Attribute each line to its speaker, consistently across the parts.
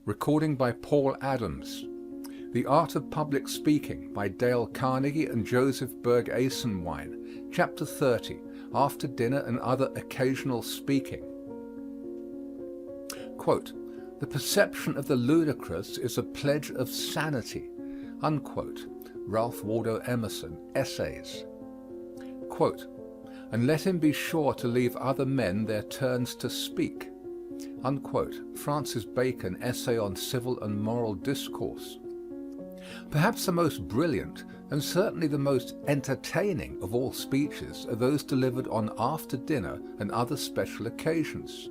Speaker 1: Recording by Paul Adams. The Art of Public Speaking by Dale Carnegie and Joseph Berg Esenwein. Chapter 30. After Dinner and Other Occasional Speaking. Quote, "The perception of the ludicrous is a pledge of sanity." Unquote. Ralph Waldo Emerson, Essays. Quote, "And let him be sure to leave other men their turns to speak." Unquote. Francis Bacon, Essay on Civil and Moral Discourse. Perhaps the most brilliant and certainly the most entertaining of all speeches are those delivered on after dinner and other special occasions.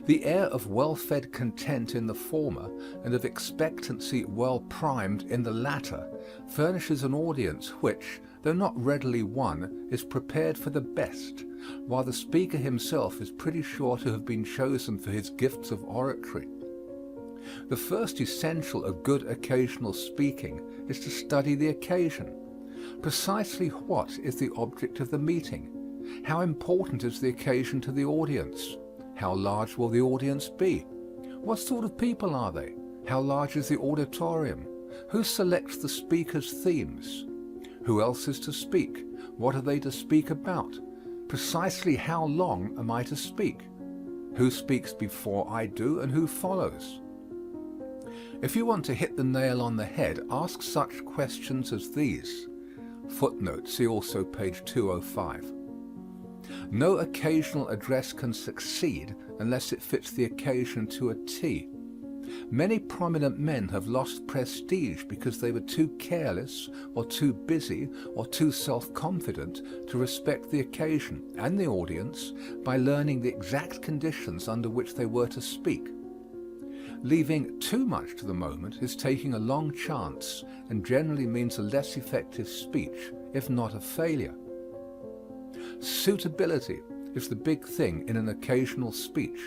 Speaker 1: The air of well-fed content in the former and of expectancy well primed in the latter furnishes an audience which, though not readily won, is prepared for the best, while the speaker himself is pretty sure to have been chosen for his gifts of oratory. The first essential of good occasional speaking is to study the occasion. Precisely what is the object of the meeting? How important is the occasion to the audience? How large will the audience be? What sort of people are they? How large is the auditorium? Who selects the speaker's themes? Who else is to speak? What are they to speak about? Precisely how long am I to speak? Who speaks before I do and who follows? If you want to hit the nail on the head, ask such questions as these. Footnote, see also page 205. No occasional address can succeed unless it fits the occasion to a T. Many prominent men have lost prestige because they were too careless or too busy or too self-confident to respect the occasion and the audience by learning the exact conditions under which they were to speak. Leaving too much to the moment is taking a long chance and generally means a less effective speech, if not a failure. Suitability is the big thing in an occasional speech.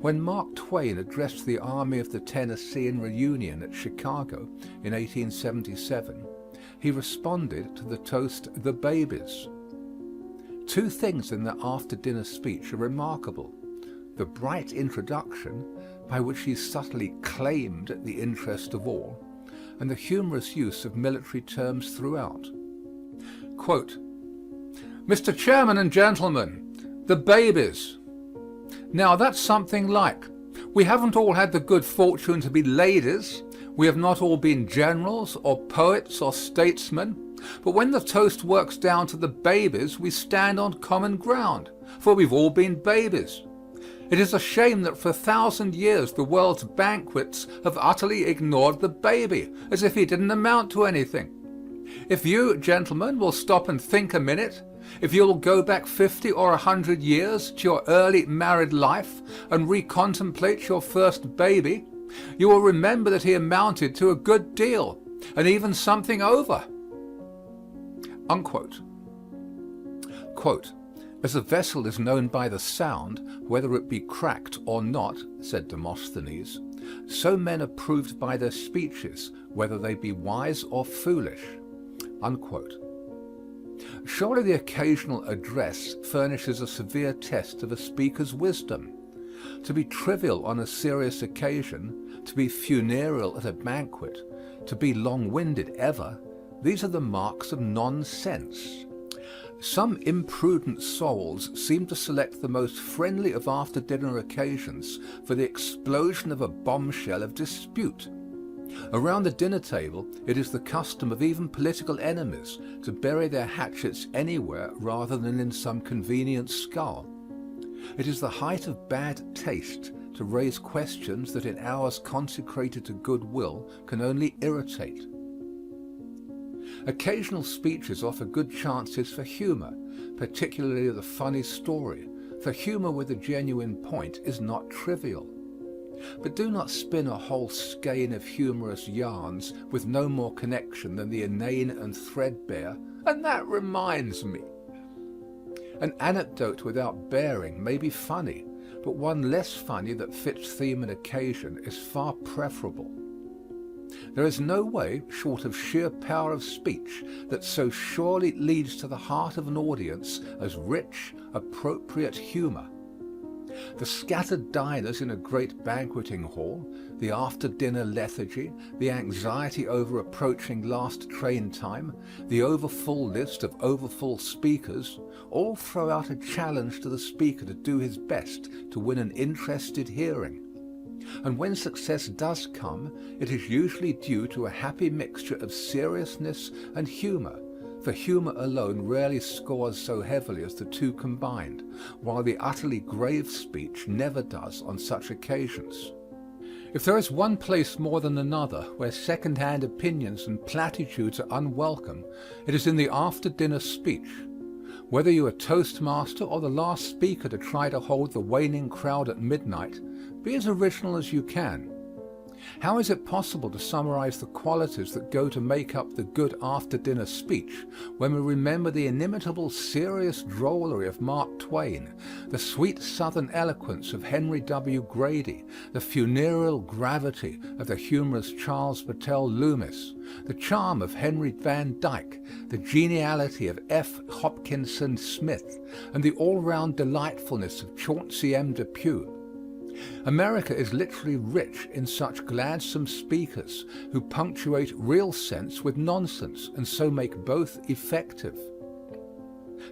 Speaker 1: When Mark Twain addressed the Army of the Tennessean Reunion at Chicago in 1877, he responded to the toast, "The Babies." Two things in the after-dinner speech are remarkable: the bright introduction, by which he subtly claimed the interest of all, and the humorous use of military terms throughout. Quote, "Mr. Chairman and gentlemen, the babies. Now that's something like. We haven't all had the good fortune to be ladies. We have not all been generals or poets or statesmen. But when the toast works down to the babies, we stand on common ground, for we've all been babies. It is a shame that for 1,000 years the world's banquets have utterly ignored the baby, as if he didn't amount to anything. If you, gentlemen, will stop and think a minute, if you will go back 50 or 100 years to your early married life and recontemplate your first baby, you will remember that he amounted to a good deal, and even something over." Unquote. Quote, "As a vessel is known by the sound, whether it be cracked or not," said Demosthenes, "so men are proved by their speeches, whether they be wise or foolish." Unquote. Surely the occasional address furnishes a severe test of a speaker's wisdom. To be trivial on a serious occasion, to be funereal at a banquet, to be long-winded ever, these are the marks of nonsense. Some imprudent souls seem to select the most friendly of after-dinner occasions for the explosion of a bombshell of dispute. Around the dinner table, it is the custom of even political enemies to bury their hatchets anywhere rather than in some convenient skull. It is the height of bad taste to raise questions that in hours consecrated to goodwill can only irritate. Occasional speeches offer good chances for humor, particularly the funny story, for humor with a genuine point is not trivial. But do not spin a whole skein of humorous yarns with no more connection than the inane and threadbare, "and that reminds me." An anecdote without bearing may be funny, but one less funny that fits theme and occasion is far preferable. There is no way, short of sheer power of speech, that so surely leads to the heart of an audience as rich, appropriate humor. The scattered diners in a great banqueting hall, the after-dinner lethargy, the anxiety over approaching last train time, the overfull list of overfull speakers, all throw out a challenge to the speaker to do his best to win an interested hearing. And when success does come, it is usually due to a happy mixture of seriousness and humour, for humour alone rarely scores so heavily as the two combined, while the utterly grave speech never does on such occasions. If there is one place more than another where second-hand opinions and platitudes are unwelcome, it is in the after-dinner speech. Whether you are toastmaster or the last speaker to try to hold the waning crowd at midnight, be as original as you can. How is it possible to summarize the qualities that go to make up the good after-dinner speech when we remember the inimitable serious drollery of Mark Twain, the sweet southern eloquence of Henry W. Grady, the funereal gravity of the humorous Charles Battelle Loomis, the charm of Henry Van Dyke, the geniality of F. Hopkinson Smith, and the all-round delightfulness of Chauncey M. Depew? America is literally rich in such gladsome speakers who punctuate real sense with nonsense and so make both effective.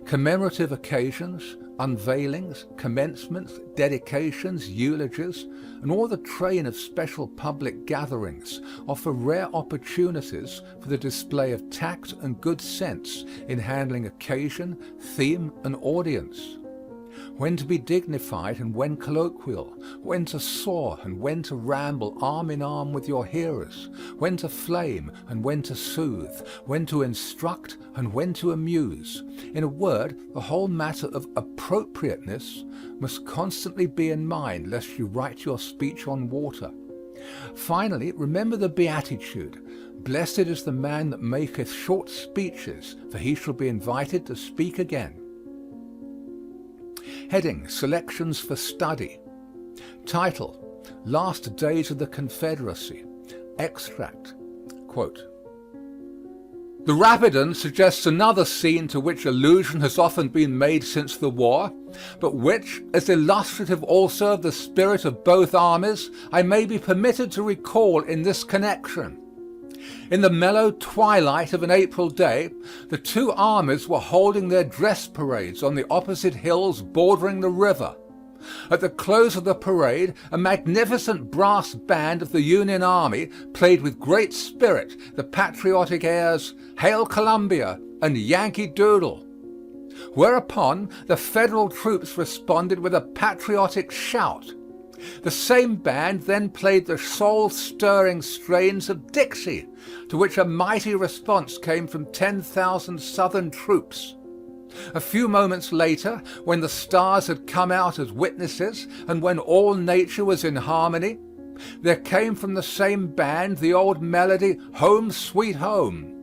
Speaker 1: Commemorative occasions, unveilings, commencements, dedications, eulogies, and all the train of special public gatherings offer rare opportunities for the display of tact and good sense in handling occasion, theme, and audience. When to be dignified and when colloquial, when to soar and when to ramble arm in arm with your hearers, when to flame and when to soothe, when to instruct and when to amuse. In a word, the whole matter of appropriateness must constantly be in mind lest you write your speech on water. Finally, remember the beatitude, "Blessed is the man that maketh short speeches, for he shall be invited to speak again." Heading: Selections for Study. Title: Last Days of the Confederacy. Extract. Quote, "The Rapidan suggests another scene to which allusion has often been made since the war, but which, as illustrative also of the spirit of both armies, I may be permitted to recall in this connection. In the mellow twilight of an April day, the two armies were holding their dress parades on the opposite hills bordering the river. At the close of the parade, a magnificent brass band of the Union Army played with great spirit the patriotic airs, 'Hail Columbia' and 'Yankee Doodle.' Whereupon the Federal troops responded with a patriotic shout. The same band then played the soul-stirring strains of 'Dixie,' to which a mighty response came from 10,000 Southern troops. A few moments later, when the stars had come out as witnesses and when all nature was in harmony, there came from the same band the old melody, 'Home, Sweet Home.'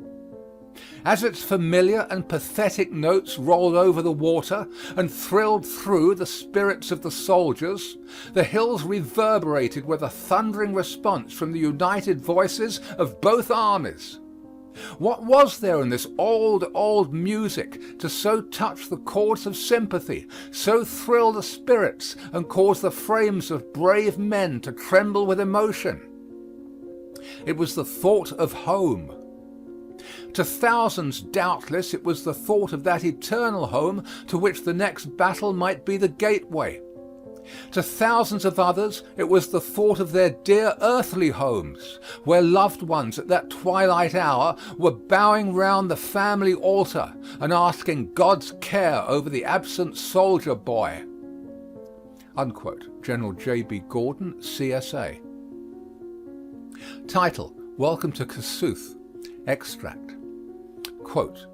Speaker 1: As its familiar and pathetic notes rolled over the water and thrilled through the spirits of the soldiers, the hills reverberated with a thundering response from the united voices of both armies. What was there in this old music to so touch the chords of sympathy, so thrill the spirits and cause the frames of brave men to tremble with emotion? It was the thought of home. To thousands, doubtless, it was the thought of that eternal home to which the next battle might be the gateway. To thousands of others, it was the thought of their dear earthly homes, where loved ones at that twilight hour were bowing round the family altar and asking God's care over the absent soldier boy." Unquote. General J.B. Gordon, CSA. Title: Welcome to Kossuth. Extract. Quote,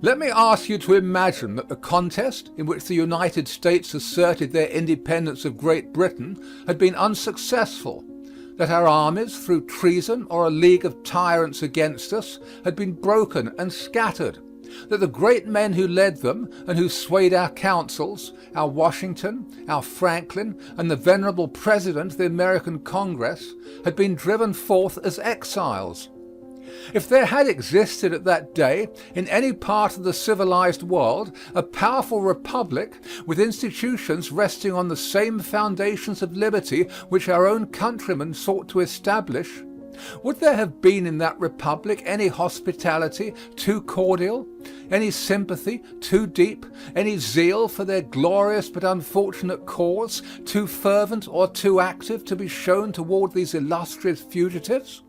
Speaker 1: "Let me ask you to imagine that the contest in which the United States asserted their independence of Great Britain had been unsuccessful, that our armies, through treason or a league of tyrants against us, had been broken and scattered, that the great men who led them and who swayed our councils, our Washington, our Franklin, and the venerable President of the American Congress, had been driven forth as exiles. If there had existed at that day, in any part of the civilized world, a powerful republic with institutions resting on the same foundations of liberty which our own countrymen sought to establish, would there have been in that republic any hospitality too cordial, any sympathy too deep, any zeal for their glorious but unfortunate cause too fervent or too active to be shown toward these illustrious fugitives?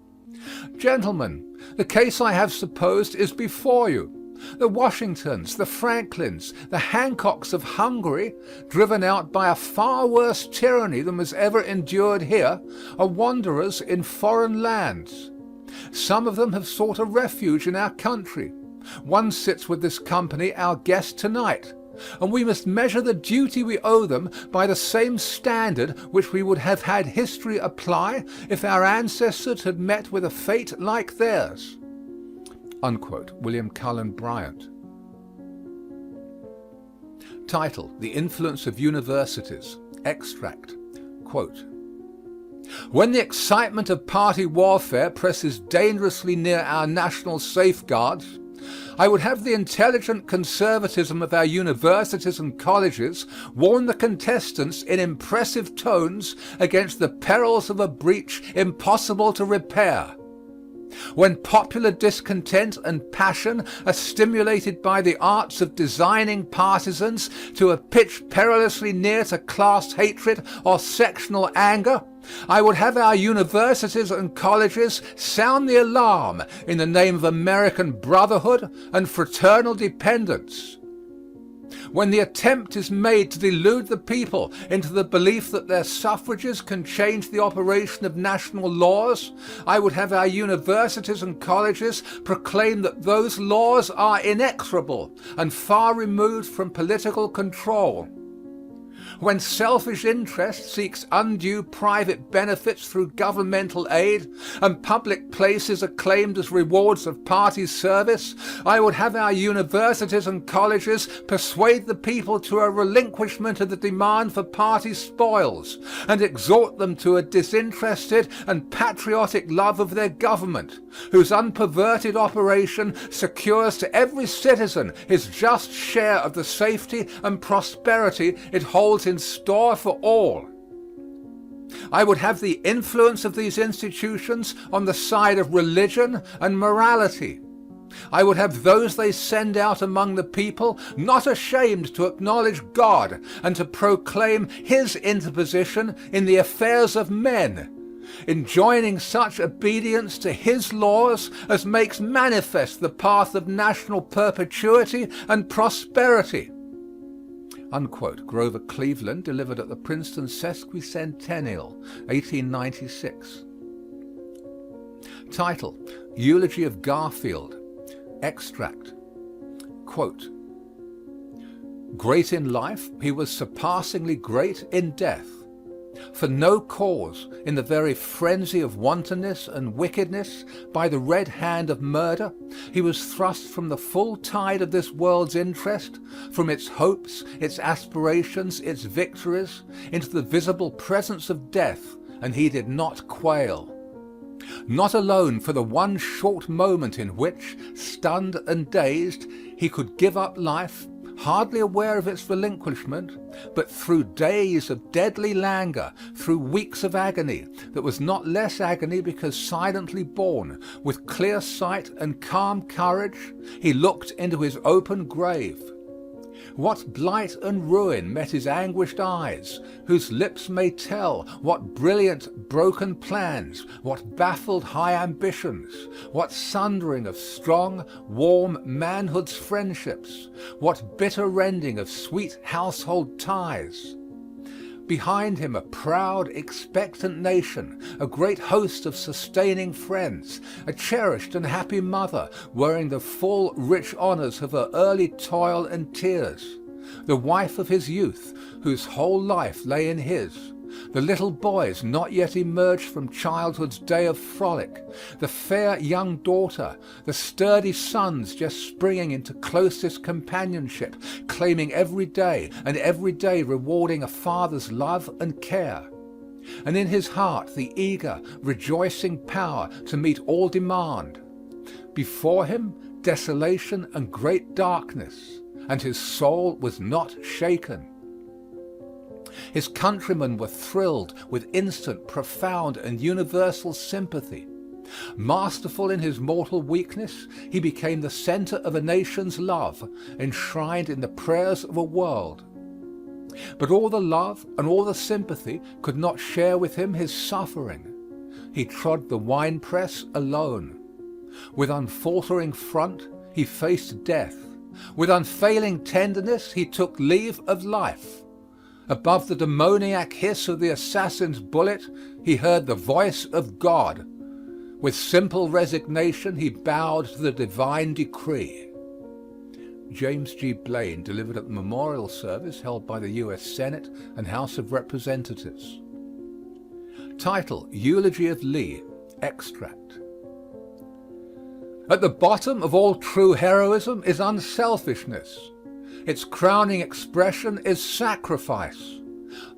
Speaker 1: Gentlemen, the case I have supposed is before you. The Washingtons, the Franklins, the Hancocks of Hungary, driven out by a far worse tyranny than was ever endured here, are wanderers in foreign lands. Some of them have sought a refuge in our country. One sits with this company, our guest tonight, and we must measure the duty we owe them by the same standard which we would have had history apply if our ancestors had met with a fate like theirs. Unquote. William Cullen Bryant. Title: The Influence of Universities. Extract. Quote, "When the excitement of party warfare presses dangerously near our national safeguards, I would have the intelligent conservatism of our universities and colleges warn the contestants in impressive tones against the perils of a breach impossible to repair. When popular discontent and passion are stimulated by the arts of designing partisans to a pitch perilously near to class hatred or sectional anger, I would have our universities and colleges sound the alarm in the name of American brotherhood and fraternal dependence. When the attempt is made to delude the people into the belief that their suffrages can change the operation of national laws, I would have our universities and colleges proclaim that those laws are inexorable and far removed from political control. When selfish interest seeks undue private benefits through governmental aid and public places are claimed as rewards of party service, I would have our universities and colleges persuade the people to a relinquishment of the demand for party spoils and exhort them to a disinterested and patriotic love of their government, whose unperverted operation secures to every citizen his just share of the safety and prosperity it holds in store for all. I would have the influence of these institutions on the side of religion and morality. I would have those they send out among the people not ashamed to acknowledge God and to proclaim His interposition in the affairs of men, enjoining such obedience to His laws as makes manifest the path of national perpetuity and prosperity." Unquote. Grover Cleveland, delivered at the Princeton Sesquicentennial, 1896. Title: Eulogy of Garfield. Extract. Quote, "Great in life, he was surpassingly great in death. For no cause, in the very frenzy of wantonness and wickedness, by the red hand of murder, he was thrust from the full tide of this world's interest, from its hopes, its aspirations, its victories, into the visible presence of death, and he did not quail. Not alone for the one short moment in which, stunned and dazed, he could give up life, hardly aware of its relinquishment, but through days of deadly languor, through weeks of agony that was not less agony because silently borne, with clear sight and calm courage, he looked into his open grave. What blight and ruin met his anguished eyes, whose lips may tell what brilliant broken plans, what baffled high ambitions, what sundering of strong, warm manhood's friendships, what bitter rending of sweet household ties. Behind him a proud, expectant nation, a great host of sustaining friends, a cherished and happy mother, wearing the full, rich honors of her early toil and tears, the wife of his youth, whose whole life lay in his, the little boys not yet emerged from childhood's day of frolic, the fair young daughter, the sturdy sons just springing into closest companionship, claiming every day and every day rewarding a father's love and care. And in his heart the eager, rejoicing power to meet all demand. Before him desolation and great darkness, and his soul was not shaken. His countrymen were thrilled with instant, profound, and universal sympathy. Masterful in his mortal weakness, he became the center of a nation's love, enshrined in the prayers of a world. But all the love and all the sympathy could not share with him his suffering. He trod the winepress alone. With unfaltering front, he faced death. With unfailing tenderness, he took leave of life. Above the demoniac hiss of the assassin's bullet, he heard the voice of God. With simple resignation, he bowed to the divine decree. James G. Blaine delivered at the memorial service held by the U.S. Senate and House of Representatives. Title: Eulogy of Lee. Extract. At the bottom of all true heroism is unselfishness. Its crowning expression is sacrifice.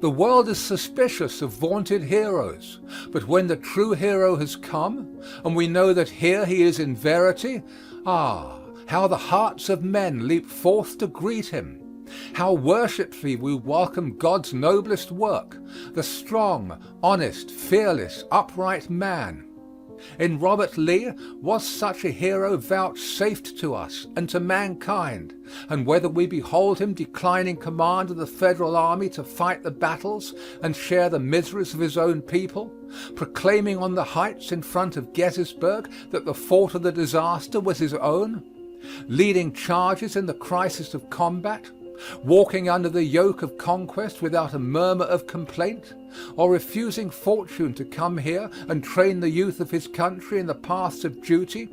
Speaker 1: The world is suspicious of vaunted heroes, but when the true hero has come, and we know that here he is in verity, how the hearts of men leap forth to greet him. How worshipfully we welcome God's noblest work, the strong, honest, fearless, upright man. In Robert Lee was such a hero vouchsafed to us and to mankind, and whether we behold him declining command of the Federal Army to fight the battles and share the miseries of his own people, proclaiming on the heights in front of Gettysburg that the fault of the disaster was his own, leading charges in the crisis of combat, walking under the yoke of conquest without a murmur of complaint, or refusing fortune to come here and train the youth of his country in the paths of duty,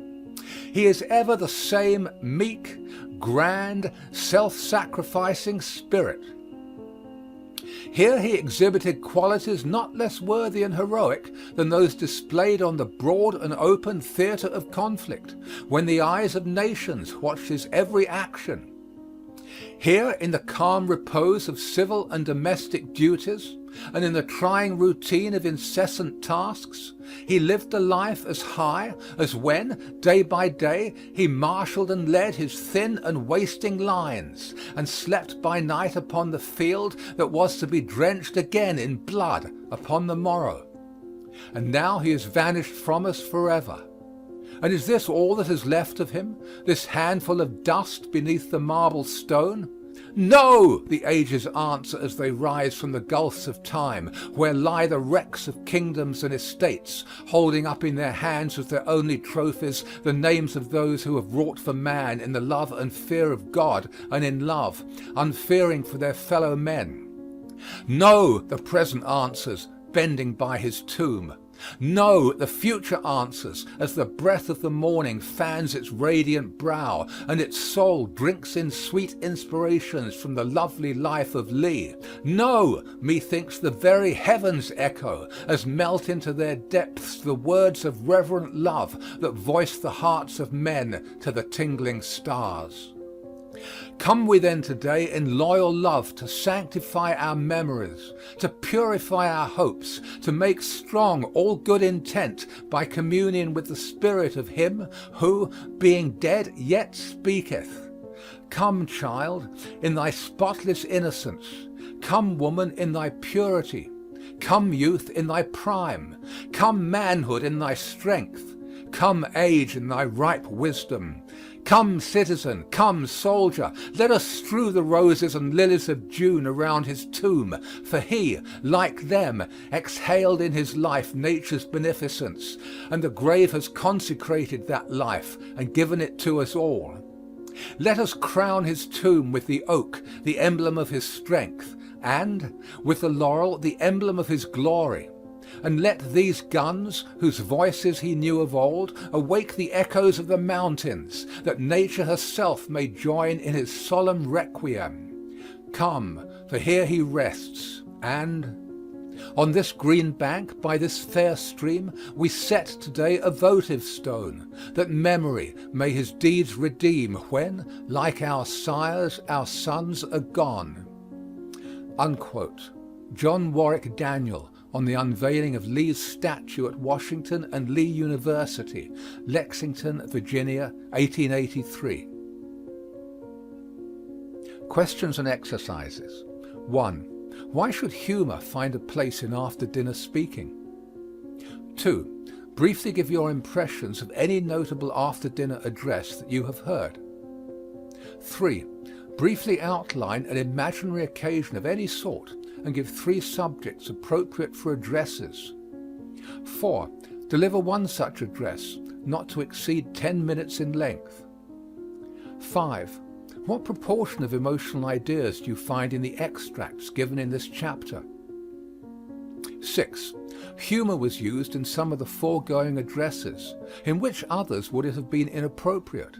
Speaker 1: he is ever the same meek, grand, self-sacrificing spirit. Here he exhibited qualities not less worthy and heroic than those displayed on the broad and open theater of conflict, when the eyes of nations watched his every action. Here, in the calm repose of civil and domestic duties, and in the trying routine of incessant tasks, he lived a life as high as when, day by day, he marshaled and led his thin and wasting lines, and slept by night upon the field that was to be drenched again in blood upon the morrow. And now he has vanished from us forever. And is this all that is left of him, this handful of dust beneath the marble stone? No, the ages answer as they rise from the gulfs of time, where lie the wrecks of kingdoms and estates, holding up in their hands as their only trophies the names of those who have wrought for man in the love and fear of God and in love, unfearing for their fellow men. No, the present answers, bending by his tomb. No, the future answers as the breath of the morning fans its radiant brow, and its soul drinks in sweet inspirations from the lovely life of Lee. No, methinks the very heavens echo as melt into their depths the words of reverent love that voice the hearts of men to the tingling stars. Come we then today in loyal love to sanctify our memories, to purify our hopes, to make strong all good intent by communion with the spirit of him who, being dead, yet speaketh. Come, child, in thy spotless innocence. Come, woman, in thy purity. Come, youth, in thy prime. Come, manhood, in thy strength. Come, age, in thy ripe wisdom. Come, citizen, come, soldier, let us strew the roses and lilies of June around his tomb, for he, like them, exhaled in his life nature's beneficence, and the grave has consecrated that life and given it to us all. Let us crown his tomb with the oak, the emblem of his strength, and, with the laurel, the emblem of his glory. And let these guns, whose voices he knew of old, awake the echoes of the mountains, that nature herself may join in his solemn requiem. Come, for here he rests, and on this green bank, by this fair stream, we set today a votive stone, that memory may his deeds redeem when, like our sires, our sons are gone. Unquote. John Warwick Daniel, on the unveiling of Lee's statue at Washington and Lee University, Lexington, Virginia, 1883. Questions and exercises. 1. Why should humor find a place in after-dinner speaking? 2. Briefly give your impressions of any notable after-dinner address that you have heard. 3. Briefly outline an imaginary occasion of any sort and give 3 subjects appropriate for addresses. 4. Deliver one such address, not to exceed 10 minutes in length. 5. What proportion of emotional ideas do you find in the extracts given in this chapter? 6. Humor was used in some of the foregoing addresses. In which others would it have been inappropriate?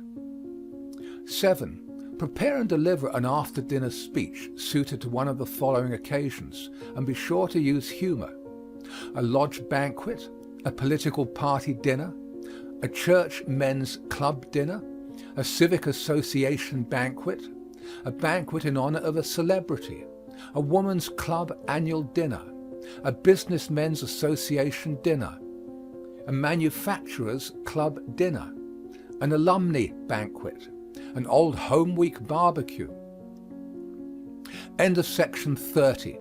Speaker 1: 7. Prepare and deliver an after-dinner speech suited to one of the following occasions, and be sure to use humor: a lodge banquet, a political party dinner, a church men's club dinner, a civic association banquet, a banquet in honor of a celebrity, a woman's club annual dinner, a businessmen's association dinner, a manufacturers club dinner, an alumni banquet, an old home week barbecue. End of section 30.